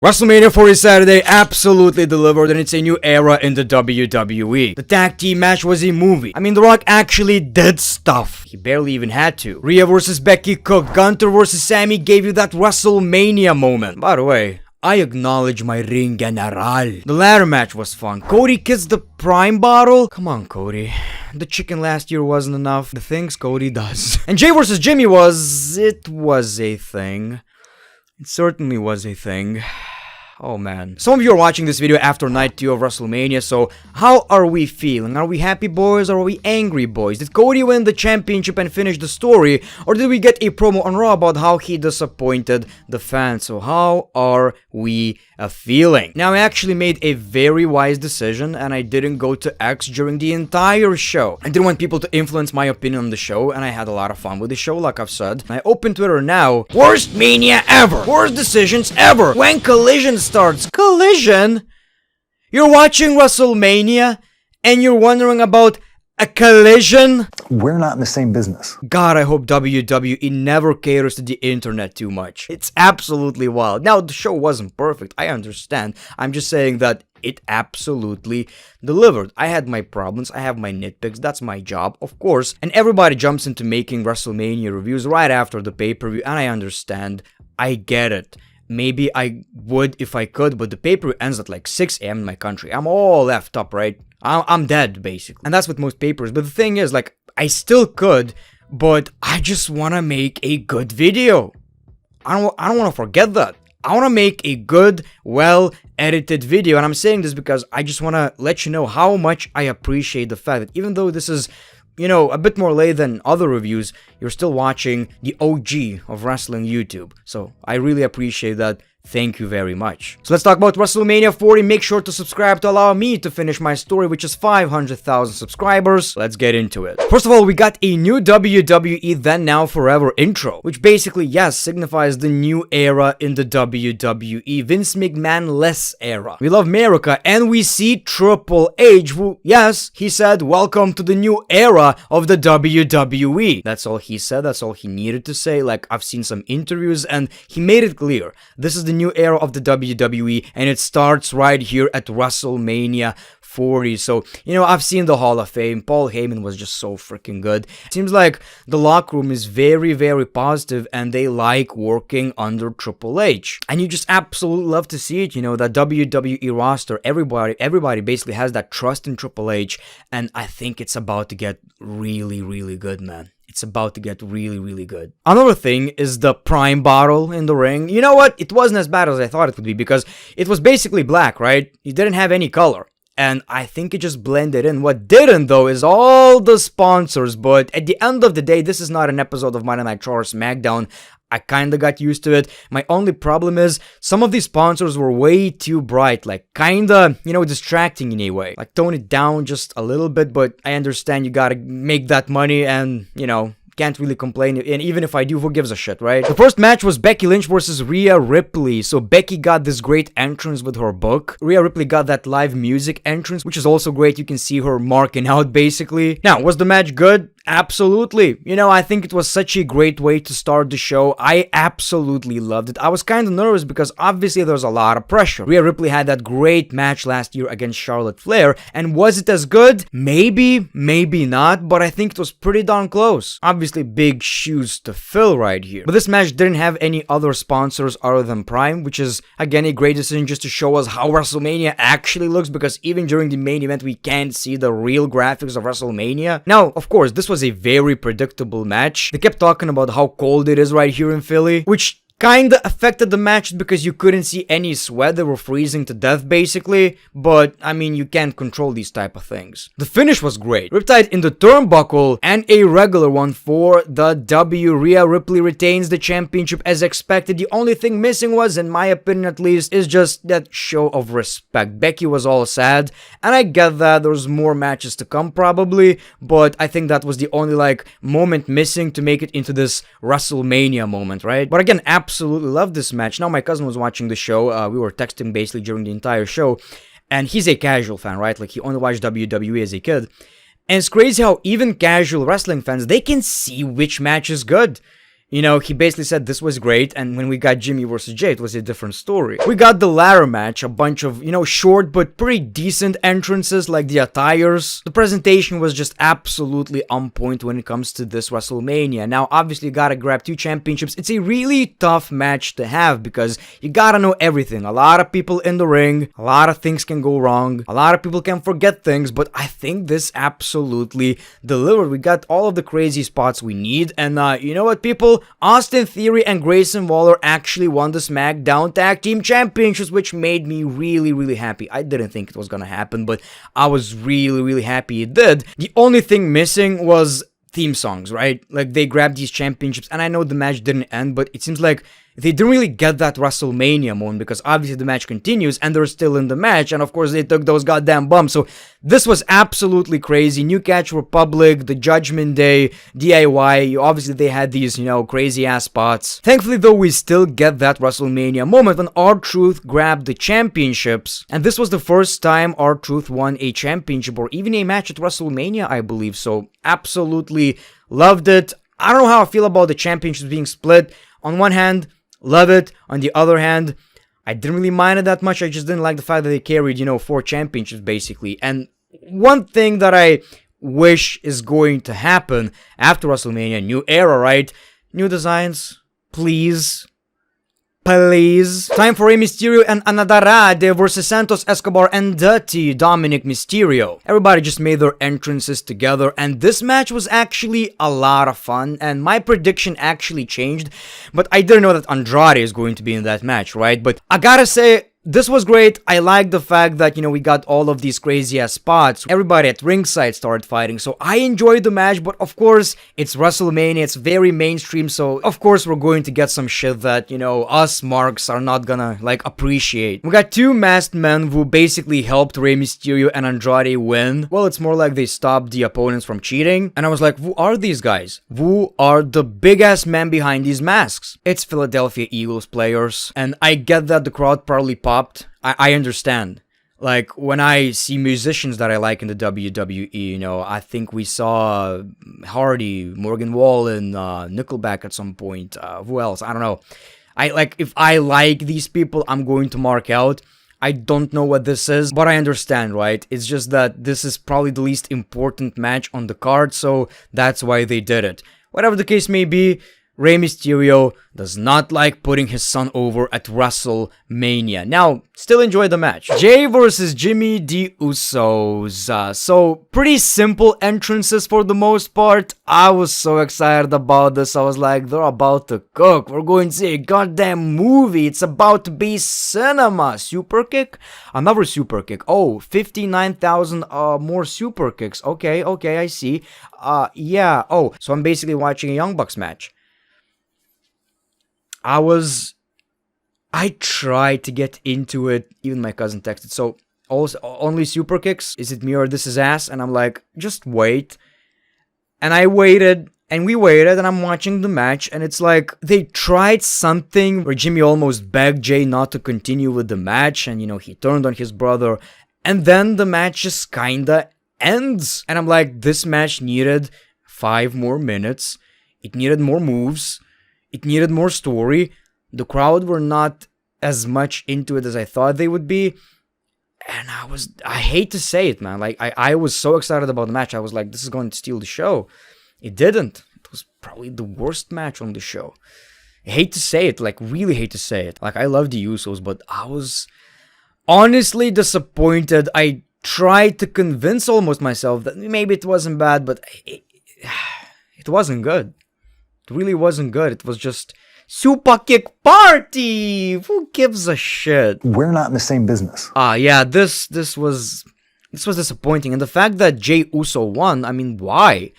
WrestleMania 40 Saturday absolutely delivered, and it's a new era in the WWE. The tag team match was a movie. I mean, The Rock actually did stuff. He barely even had to. Rhea versus Becky cooked. Gunther versus Sammy gave you that WrestleMania moment. By the way, I acknowledge my ring general. The ladder match was fun. Cody kissed the Prime bottle? Come on, Cody. The chicken last year wasn't enough. The things Cody does. And Jay versus Jimmy was a thing. It certainly was a thing. Oh man. Some of you are watching this video after night 2 of WrestleMania, so how are we feeling? Are we happy boys or are we angry boys? Did Cody win the championship and finish the story, or did we get a promo on Raw about how he disappointed the fans? So how are we feeling? Now, I actually made a very wise decision and I didn't go to X during the entire show. I didn't want people to influence my opinion on the show, and I had a lot of fun with the show, like I've said. I opened Twitter now. Worst Mania ever! Worst decisions ever! When Collision starts. Collision? You're watching WrestleMania and you're wondering about a collision? We're not in the same business. God, I hope WWE never caters to the internet too much. It's absolutely wild. Now, the show wasn't perfect, I understand. I'm just saying that it absolutely delivered. I had my problems, I have my nitpicks, that's my job, of course. And everybody jumps into making WrestleMania reviews right after the pay-per-view, and I understand. I get it. Maybe I would if I could, but the pay-per-view ends at like 6 a.m. in my country. I'm all left up, right? I'm dead, basically. And that's with most papers. But the thing is, like, I still could, but I just want to make a good video. I don't want to forget that. I want to make a good, well-edited video. And I'm saying this because I just want to let you know how much I appreciate the fact that even though this is, you know, a bit more late than other reviews, you're still watching the OG of wrestling YouTube. So I really appreciate that. Thank you very much. So let's talk about WrestleMania 40. Make sure to subscribe to allow me to finish my story, which is 500,000 subscribers. Let's get into it. First of all, we got a new WWE Then Now Forever intro, which basically, yes, signifies the new era in the WWE, Vince McMahon-less era. We love America, and we see Triple H, who, yes, he said, welcome to the new era of the WWE. That's all he said, that's all he needed to say. Like, I've seen some interviews, and he made it clear. This is the new era of the WWE, and it starts right here at WrestleMania 40. So, you know, I've seen the Hall of Fame. Paul Heyman was just so freaking good. It seems like the locker room is very, very positive, and they like working under Triple H. And you just absolutely love to see it. You know, that WWE roster, everybody basically has that trust in Triple H, and I think it's about to get really, really good, man. It's about to get really, really good. Another thing is the Prime bottle in the ring. You know what? It wasn't as bad as I thought it would be because it was basically black, right? It didn't have any color. And I think it just blended in. What didn't, though, is all the sponsors. But at the end of the day, this is not an episode of Monday Night Raw or SmackDown. I kinda got used to it. My only problem is some of these sponsors were way too bright, like kinda, you know, distracting in a way. Like tone it down just a little bit, but I understand you gotta make that money and, you know, can't really complain, and even if I do, who gives a shit, right? The first match was Becky Lynch versus Rhea Ripley. So Becky got this great entrance with her book. Rhea Ripley got that live music entrance, which is also great. You can see her marking out, basically. Now, was the match good? Absolutely. You know, I think it was such a great way to start the show. I absolutely loved it. I was kind of nervous because obviously there was a lot of pressure. Rhea Ripley had that great match last year against Charlotte Flair, and was it as good? Maybe, maybe not, but I think it was pretty darn close. Obviously, big shoes to fill right here. But this match didn't have any other sponsors other than Prime, which is, again, a great decision just to show us how WrestleMania actually looks, because even during the main event, we can't see the real graphics of WrestleMania. Now, of course, this was a very predictable match. They kept talking about how cold it is right here in Philly, which kinda affected the match because you couldn't see any sweat. They were freezing to death, basically. But, I mean, you can't control these type of things. The finish was great. Riptide in the turnbuckle, and a regular one for the W. Rhea Ripley retains the championship as expected. The only thing missing was, in my opinion at least, is just that show of respect. Becky was all sad, and I get that. There's more matches to come, probably. But I think that was the only, like, moment missing to make it into this WrestleMania moment, right? But again, absolutely love this match. Now, my cousin was watching the show. We were texting basically during the entire show, and he's a casual fan, right? Like, he only watched WWE as a kid. And it's crazy how even casual wrestling fans, they can see which match is good. You know, he basically said this was great, and when we got Jimmy versus Jay, it was a different story. We got the ladder match, a bunch of, you know, short but pretty decent entrances, like the attires. The presentation was just absolutely on point when it comes to this WrestleMania. Now, obviously, you gotta grab 2 championships. It's a really tough match to have, because you gotta know everything. A lot of people in the ring, a lot of things can go wrong, a lot of people can forget things, but I think this absolutely delivered. We got all of the crazy spots we need, and you know what, people? Austin Theory and Grayson Waller actually won the SmackDown Tag Team Championships, which made me really, really happy. I didn't think it was gonna happen, but I was really, really happy it did. The only thing missing was theme songs, right? Like, they grabbed these championships, and I know the match didn't end, but it seems like they didn't really get that WrestleMania moment, because obviously the match continues and they're still in the match, and of course they took those goddamn bumps. So this was absolutely crazy. New Catch Republic, the Judgment Day, DIY, obviously they had these, you know, crazy ass spots. Thankfully though, we still get that WrestleMania moment when R-Truth grabbed the championships, and this was the first time R-Truth won a championship or even a match at WrestleMania, I believe. So absolutely loved it. I don't know how I feel about the championships being split. On one hand, love it. On the other hand, I didn't really mind it that much. I just didn't like the fact that they carried, you know, 4 championships basically. And one thing that I wish is going to happen after WrestleMania, new era, right? New designs, please. Please. Time for Rey Mysterio and Andrade versus Santos Escobar and Dirty Dominic Mysterio. Everybody just made their entrances together, and this match was actually a lot of fun, and my prediction actually changed, but I didn't know that Andrade is going to be in that match, right? But I gotta say, this was great. I like the fact that, you know, we got all of these crazy ass spots. Everybody at ringside started fighting. So I enjoyed the match, but of course, it's WrestleMania. It's very mainstream. So of course, we're going to get some shit that, you know, us marks are not gonna, like, appreciate. We got 2 masked men who basically helped Rey Mysterio and Andrade win. Well, it's more like they stopped the opponents from cheating. And I was like, who are these guys? Who are the big ass men behind these masks? It's Philadelphia Eagles players. And I get that the crowd probably popped. I understand. Like, when I see musicians that I like in the WWE, you know, I think we saw Hardy, Morgan Wallen, Nickelback at some point. Who else? I don't know. If I like these people, I'm going to mark out. I don't know what this is, but I understand, right? It's just that this is probably the least important match on the card, so that's why they did it. Whatever the case may be, Rey Mysterio does not like putting his son over at WrestleMania. Now, still enjoy the match. Jay versus Jimmy the Usos. So, pretty simple entrances for the most part. I was so excited about this. I was like, they're about to cook. We're going to see a goddamn movie. It's about to be cinema. Super kick? Another super kick. Oh, 59,000 more super kicks. Okay, I see. Yeah. Oh, so I'm basically watching a Young Bucks match. I tried to get into it. Even my cousin texted. So, also, only super kicks? Is it me or this is ass? And I'm like, just wait. And I waited, and we waited, and I'm watching the match, and it's like, they tried something where Jimmy almost begged Jay not to continue with the match, and, you know, he turned on his brother, and then the match just kinda ends. And I'm like, this match needed 5 more minutes. It needed more moves. It needed more story. The crowd were not as much into it as I thought they would be. And I hate to say it, man. Like, I was so excited about the match. I was like, this is going to steal the show. It didn't. It was probably the worst match on the show. I hate to say it, like, really hate to say it. Like, I love the Usos, but I was honestly disappointed. I tried to convince almost myself that maybe it wasn't bad, but it wasn't good. It really wasn't good. It was just super kick party. Who gives a shit? We're not in the same business. Yeah, this was disappointing. And the fact that Jey Uso won, I mean, why?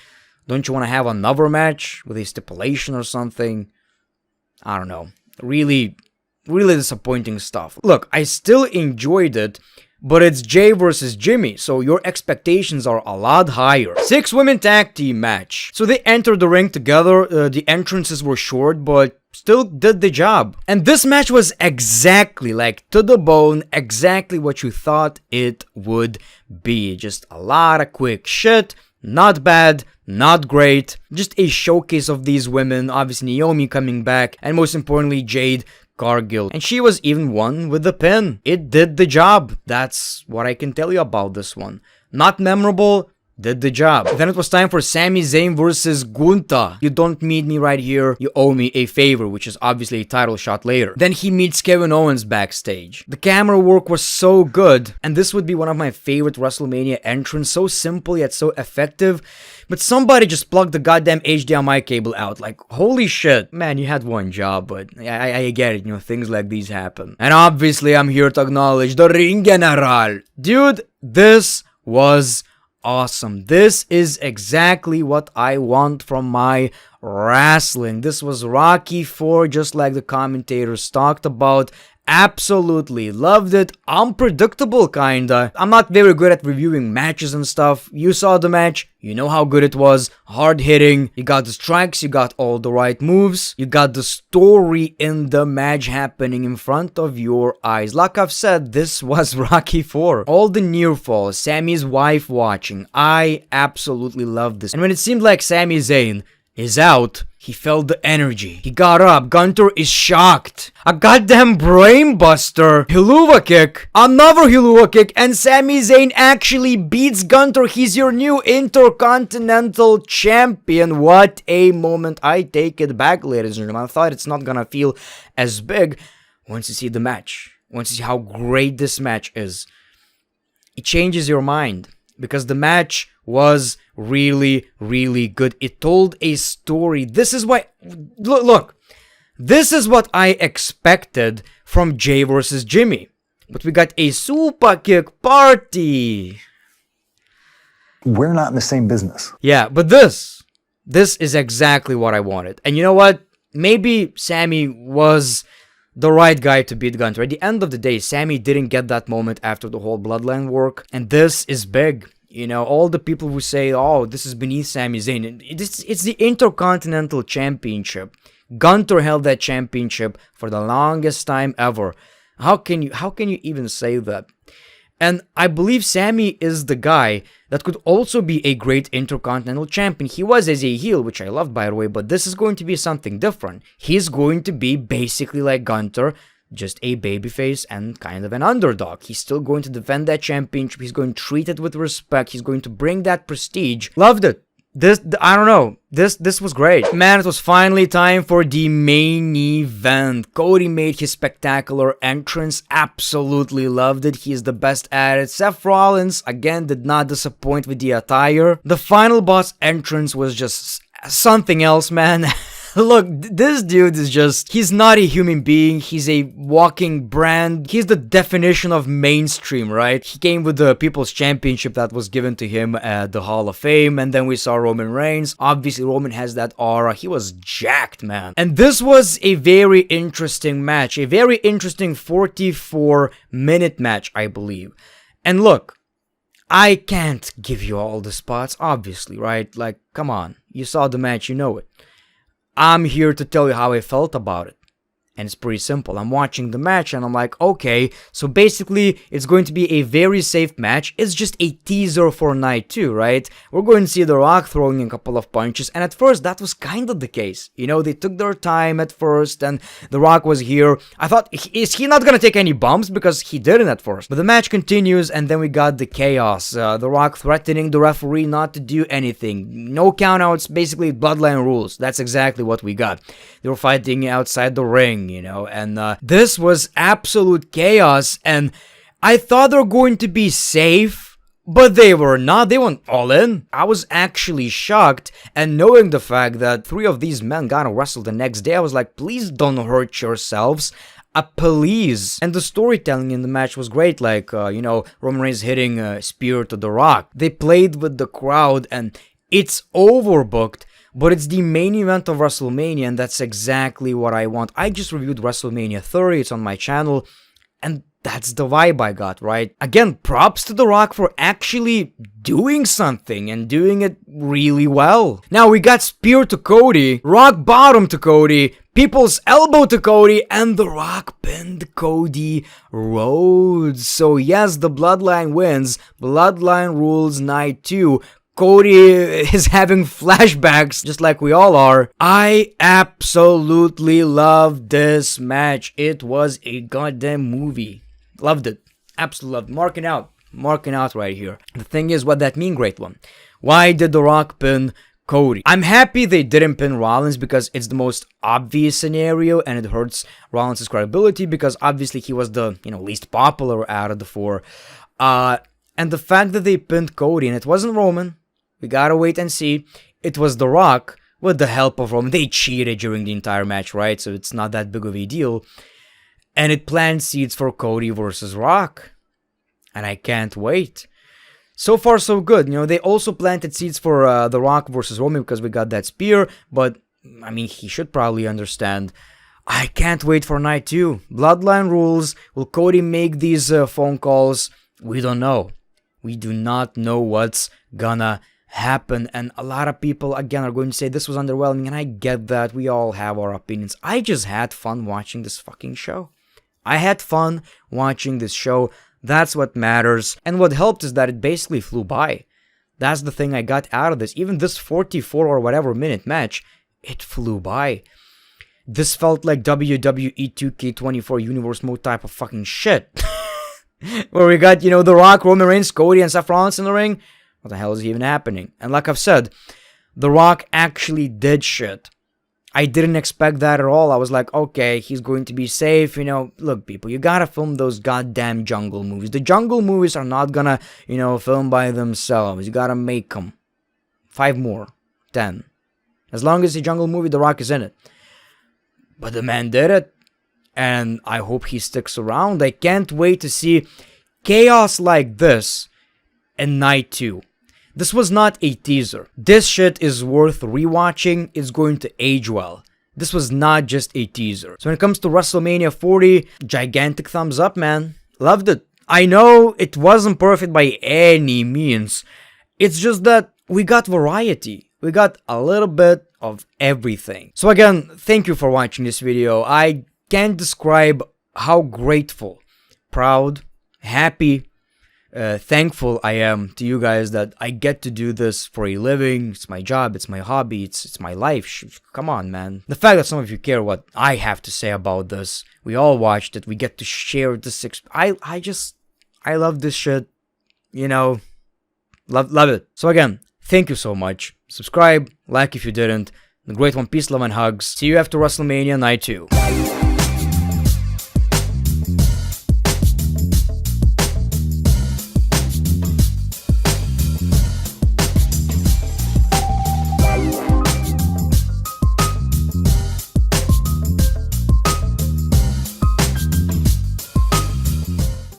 Don't you want to have another match with a stipulation or something? I don't know. Really, really disappointing stuff. Look, I still enjoyed it, but it's Jay versus Jimmy, so your expectations are a lot higher. 6 women tag team match. So they entered the ring together. The entrances were short, but still did the job. And this match was exactly, like, to the bone, exactly what you thought it would be. Just a lot of quick shit. Not bad, not great. Just a showcase of these women, obviously Naomi coming back, and most importantly Jade Cargill. And she was even won with the pin. It did the job. That's what I can tell you about this one. Not memorable, did the job. Then it was time for Sami Zayn versus Gunther. You don't meet me right here, you owe me a favor, which is obviously a title shot later. Then he meets Kevin Owens backstage. The camera work was so good, and this would be one of my favorite WrestleMania entrants, so simple yet so effective. But somebody just plugged the goddamn HDMI cable out. Like, holy shit. Man, you had one job, but I get it, things like these happen. And obviously, I'm here to acknowledge the Ring General. Dude, this was awesome. This is exactly what I want from my wrestling. This was Rocky 4, just like the commentators talked about. Absolutely loved it. Unpredictable kinda. I'm not very good at reviewing matches and stuff. You saw the match, you know how good it was. Hard hitting, you got the strikes, you got all the right moves, you got the story in the match happening in front of your eyes. Like I've said, this was Rocky 4. All the near falls, Sammy's wife watching. I absolutely loved this. And when it seemed like Sami Zayn is out, he felt the energy. He got up. Gunther is shocked. A goddamn brainbuster. Helluva kick. Another Helluva kick. And Sami Zayn actually beats Gunther. He's your new Intercontinental Champion. What a moment. I take it back, ladies and gentlemen. I thought it's not gonna feel as big once you see the match. Once you see how great this match is. It changes your mind. Because the match was really, really good. It told a story. This is why... Look. This is what I expected from Jay versus Jimmy. But we got a super kick party. We're not in the same business. Yeah, but this is exactly what I wanted. And you know what? Maybe Sammy was the right guy to beat Gunther. At the end of the day, Sammy didn't get that moment after the whole bloodline work. And this is big. All the people who say, oh, this is beneath Sami Zayn. It's the Intercontinental Championship. Gunther held that championship for the longest time ever. How can you even say that? And I believe Sammy is the guy that could also be a great Intercontinental Champion. He was as a heel, which I loved, by the way, but this is going to be something different. He's going to be basically like Gunther, just a babyface and kind of an underdog. He's still going to defend that championship. He's going to treat it with respect. He's going to bring that prestige. Loved it. I don't know. This was great. Man, it was finally time for the main event. Cody made his spectacular entrance. Absolutely loved it. He is the best at it. Seth Rollins, again, did not disappoint with the attire. The final boss entrance was just something else, man. Look, this dude is just... He's not a human being. He's a walking brand. He's the definition of mainstream, right? He came with the People's Championship that was given to him at the Hall of Fame. And then we saw Roman Reigns. Obviously, Roman has that aura. He was jacked, man. And this was a very interesting match. A very interesting 44-minute match, I believe. And look, I can't give you all the spots, obviously, right? Like, come on. You saw the match, you know it. I'm here to tell you how I felt about it. And it's pretty simple. I'm watching the match and I'm like, okay, so basically it's going to be a very safe match. It's just a teaser for night 2, right? We're going to see The Rock throwing a couple of punches, and at first that was kind of the case. They took their time at first and The Rock was here. I thought, is he not going to take any bumps? Because he didn't at first. But the match continues and then we got the chaos. The Rock threatening the referee not to do anything. No countouts, basically bloodline rules. That's exactly what we got. They were fighting outside the ring. And this was absolute chaos, and I thought they were going to be safe, but they were not. They went all in. I was actually shocked, and knowing the fact that 3 of these men gotta wrestle the next day, I was like, please don't hurt yourselves. Please. And the storytelling in the match was great, like, Roman Reigns hitting a spear to The Rock. They played with the crowd, and it's overbooked. But it's the main event of WrestleMania, and that's exactly what I want. I just reviewed WrestleMania 30, it's on my channel, and that's the vibe I got, right? Again, props to The Rock for actually doing something, and doing it really well. Now, we got spear to Cody, rock bottom to Cody, people's elbow to Cody, and The Rock pinned Cody Rhodes. So yes, the Bloodline wins. Bloodline rules night 2. Cody is having flashbacks just like we all are. I absolutely loved this match. It was a goddamn movie. Loved it. Absolutely loved it. Marking out right here. The thing is, what that mean, Great One? Why did The Rock pin Cody? I'm happy they didn't pin Rollins because it's the most obvious scenario and it hurts Rollins' credibility because obviously he was the, least popular out of the four. And the fact that they pinned Cody and it wasn't Roman, we gotta wait and see. It was The Rock with the help of Roman. They cheated during the entire match, right? So it's not that big of a deal. And it planned seeds for Cody versus Rock. And I can't wait. So far, so good. They also planted seeds for The Rock versus Roman because we got that spear. But, he should probably understand. I can't wait for night 2. Bloodline rules. Will Cody make these phone calls? We don't know. We do not know what's gonna happen. And a lot of people, again, are going to say this was underwhelming. And I get that. We all have our opinions. I just had fun watching this fucking show. I had fun watching this show. That's what matters. And what helped is that it basically flew by. That's the thing I got out of this. Even this 44 or whatever minute match, it flew by. This felt like WWE 2K24 Universe Mode type of fucking shit. Where we got, The Rock, Roman Reigns, Cody, and Seth Rollins in the ring. What the hell is even happening? And like I've said, The Rock actually did shit. I didn't expect that at all. I was like, okay, he's going to be safe. Look, people, you gotta film those goddamn jungle movies. The jungle movies are not gonna, film by themselves. You gotta make them. 5 more. 10. As long as the jungle movie, The Rock is in it. But the man did it. And I hope he sticks around. I can't wait to see chaos like this in night 2. This was not a teaser. This shit is worth rewatching. It's going to age well. This was not just a teaser. So when it comes to WrestleMania 40, gigantic thumbs up, man. Loved it. I know it wasn't perfect by any means. It's just that we got variety. We got a little bit of everything. So again, thank you for watching this video. I can't describe how grateful, proud, happy, thankful I am to you guys that I get to do this for a living. It's my job, it's my hobby, it's my life. Come on, man. The fact that some of you care what I have to say about this, we all watched it, we get to share this. I love this shit, love it. So again, thank you so much. Subscribe, like if you didn't. The Great One, peace, love, and hugs. See you after WrestleMania Night 2.